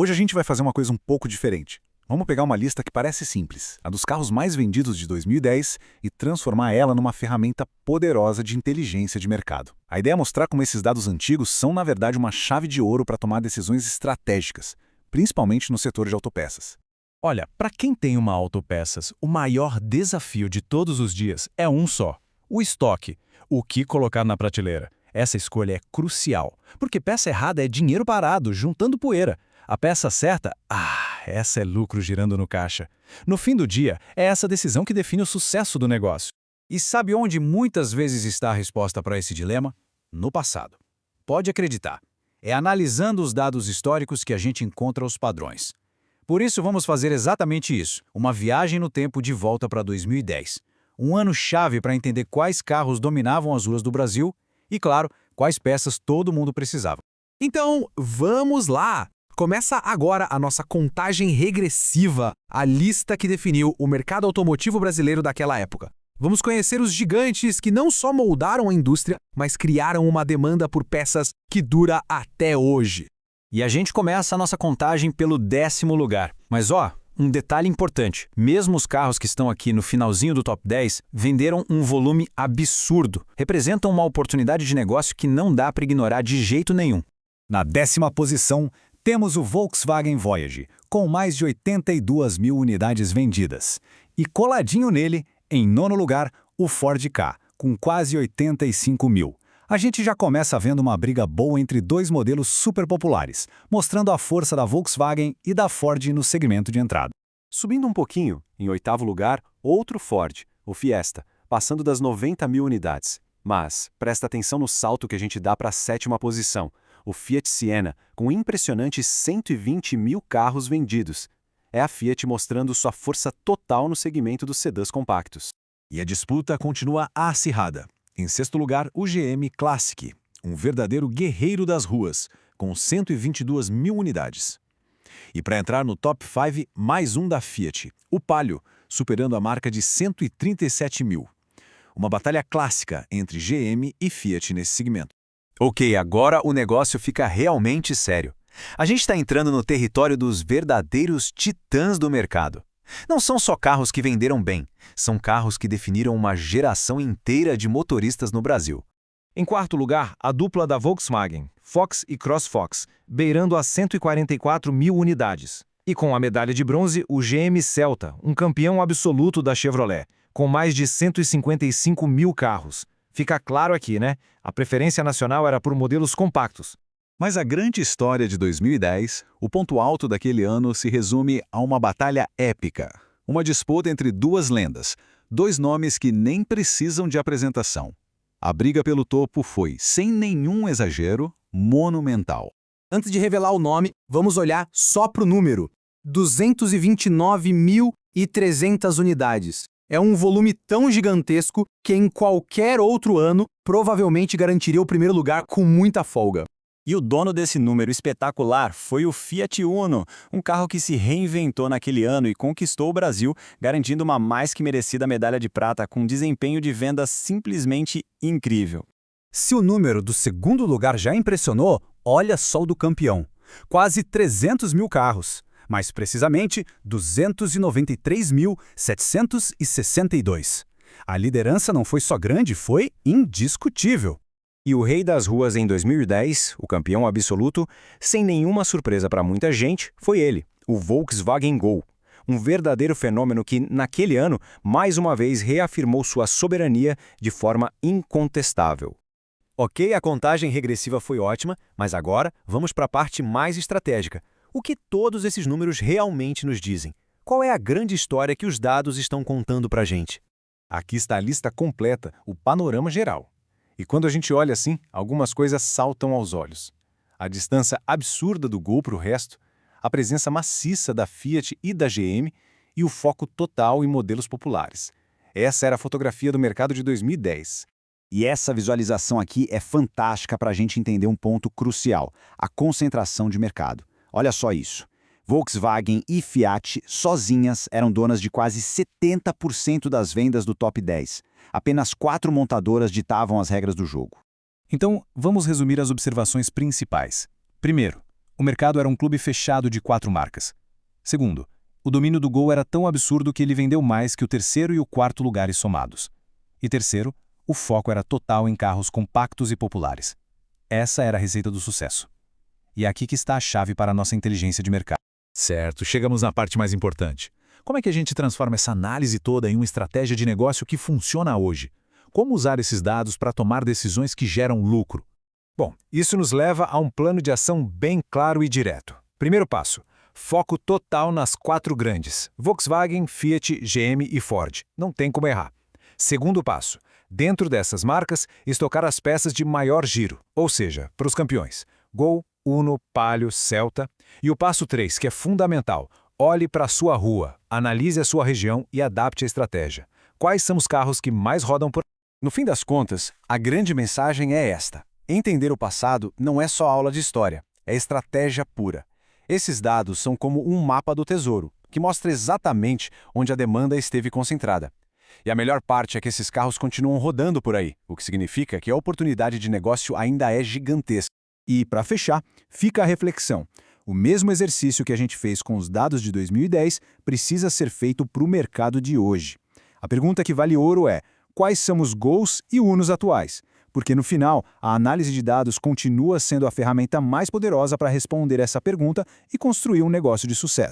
Hoje a gente vai fazer uma coisa um pouco diferente. Vamos pegar uma lista que parece simples, a dos carros mais vendidos de 2010, e transformar ela numa ferramenta poderosa de inteligência de mercado. A ideia é mostrar como esses dados antigos são, na verdade, uma chave de ouro para tomar decisões estratégicas, principalmente no setor de autopeças. Olha, para quem tem uma autopeças, o maior desafio de todos os dias é um só: o estoque. O que colocar na prateleira. Essa escolha é crucial, porque peça errada é dinheiro parado, juntando poeira. A peça certa, essa é lucro girando no caixa. No fim do dia, é essa decisão que define o sucesso do negócio. E sabe onde muitas vezes está a resposta para esse dilema? No passado. Pode acreditar. É analisando os dados históricos que a gente encontra os padrões. Por isso vamos fazer exatamente isso, uma viagem no tempo de volta para 2010. Um ano-chave para entender quais carros dominavam as ruas do Brasil e, claro, quais peças todo mundo precisava. Então, vamos lá! Começa agora a nossa contagem regressiva, a lista que definiu o mercado automotivo brasileiro daquela época. Vamos conhecer os gigantes que não só moldaram a indústria, mas criaram uma demanda por peças que dura até hoje. E a gente começa a nossa contagem pelo 10º lugar. Mas um detalhe importante, mesmo os carros que estão aqui no finalzinho do top 10 venderam um volume absurdo, representam uma oportunidade de negócio que não dá para ignorar de jeito nenhum. Na 10ª posição, temos o Volkswagen Voyage, com mais de 82 mil unidades vendidas. E coladinho nele, em 9º lugar, o Ford Ka, com quase 85 mil. A gente já começa vendo uma briga boa entre dois modelos super populares, mostrando a força da Volkswagen e da Ford no segmento de entrada. Subindo um pouquinho, em 8º lugar, outro Ford, o Fiesta, passando das 90 mil unidades. Mas presta atenção no salto que a gente dá para a 7ª posição, o Fiat Siena, com impressionantes 120 mil carros vendidos. É a Fiat mostrando sua força total no segmento dos sedãs compactos. E a disputa continua acirrada. Em 6º lugar, o GM Classic, um verdadeiro guerreiro das ruas, com 122 mil unidades. E para entrar no top 5, mais um da Fiat, o Palio, superando a marca de 137 mil. Uma batalha clássica entre GM e Fiat nesse segmento. Ok, agora o negócio fica realmente sério. A gente está entrando no território dos verdadeiros titãs do mercado. Não são só carros que venderam bem, são carros que definiram uma geração inteira de motoristas no Brasil. Em 4º lugar, a dupla da Volkswagen, Fox e CrossFox, beirando as 144 mil unidades. E com a medalha de bronze, o GM Celta, um campeão absoluto da Chevrolet, com mais de 155 mil carros. Fica claro aqui, né? A preferência nacional era por modelos compactos. Mas a grande história de 2010, o ponto alto daquele ano se resume a uma batalha épica. Uma disputa entre duas lendas, dois nomes que nem precisam de apresentação. A briga pelo topo foi, sem nenhum exagero, monumental. Antes de revelar o nome, vamos olhar só para o número. 229.300 unidades. É um volume tão gigantesco que em qualquer outro ano provavelmente garantiria o primeiro lugar com muita folga. E o dono desse número espetacular foi o Fiat Uno, um carro que se reinventou naquele ano e conquistou o Brasil, garantindo uma mais que merecida medalha de prata com desempenho de venda simplesmente incrível. Se o número do 2º lugar já impressionou, olha só o do campeão. Quase 300 mil carros. Mais precisamente, 293.762. A liderança não foi só grande, foi indiscutível. E o rei das ruas em 2010, o campeão absoluto, sem nenhuma surpresa para muita gente, foi ele, o Volkswagen Gol. Um verdadeiro fenômeno que, naquele ano, mais uma vez reafirmou sua soberania de forma incontestável. Ok, a contagem regressiva foi ótima, mas agora vamos para a parte mais estratégica. O que todos esses números realmente nos dizem? Qual é a grande história que os dados estão contando para a gente? Aqui está a lista completa, o panorama geral. E quando a gente olha assim, algumas coisas saltam aos olhos. A distância absurda do Gol para o resto, a presença maciça da Fiat e da GM e o foco total em modelos populares. Essa era a fotografia do mercado de 2010. E essa visualização aqui é fantástica para a gente entender um ponto crucial, a concentração de mercado. Olha só isso. Volkswagen e Fiat sozinhas eram donas de quase 70% das vendas do top 10. Apenas 4 montadoras ditavam as regras do jogo. Então, vamos resumir as observações principais. Primeiro, o mercado era um clube fechado de 4 marcas. Segundo, o domínio do Gol era tão absurdo que ele vendeu mais que o terceiro e o quarto lugares somados. E terceiro, o foco era total em carros compactos e populares. Essa era a receita do sucesso. E é aqui que está a chave para a nossa inteligência de mercado. Certo, chegamos na parte mais importante. Como é que a gente transforma essa análise toda em uma estratégia de negócio que funciona hoje? Como usar esses dados para tomar decisões que geram lucro? Bom, isso nos leva a um plano de ação bem claro e direto. Primeiro passo: foco total nas 4 grandes: Volkswagen, Fiat, GM e Ford. Não tem como errar. Segundo passo: dentro dessas marcas, estocar as peças de maior giro, ou seja, para os campeões: Gol, Uno, Palio, Celta. E o passo 3, que é fundamental: olhe para a sua rua, analise a sua região e adapte a estratégia. Quais são os carros que mais rodam por... No fim das contas, a grande mensagem é esta: entender o passado não é só aula de história, é estratégia pura. Esses dados são como um mapa do tesouro, que mostra exatamente onde a demanda esteve concentrada. E a melhor parte é que esses carros continuam rodando por aí, o que significa que a oportunidade de negócio ainda é gigantesca. E, para fechar, fica a reflexão. O mesmo exercício que a gente fez com os dados de 2010 precisa ser feito para o mercado de hoje. A pergunta que vale ouro é: quais são os Gols e Unos atuais? Porque, no final, a análise de dados continua sendo a ferramenta mais poderosa para responder essa pergunta e construir um negócio de sucesso.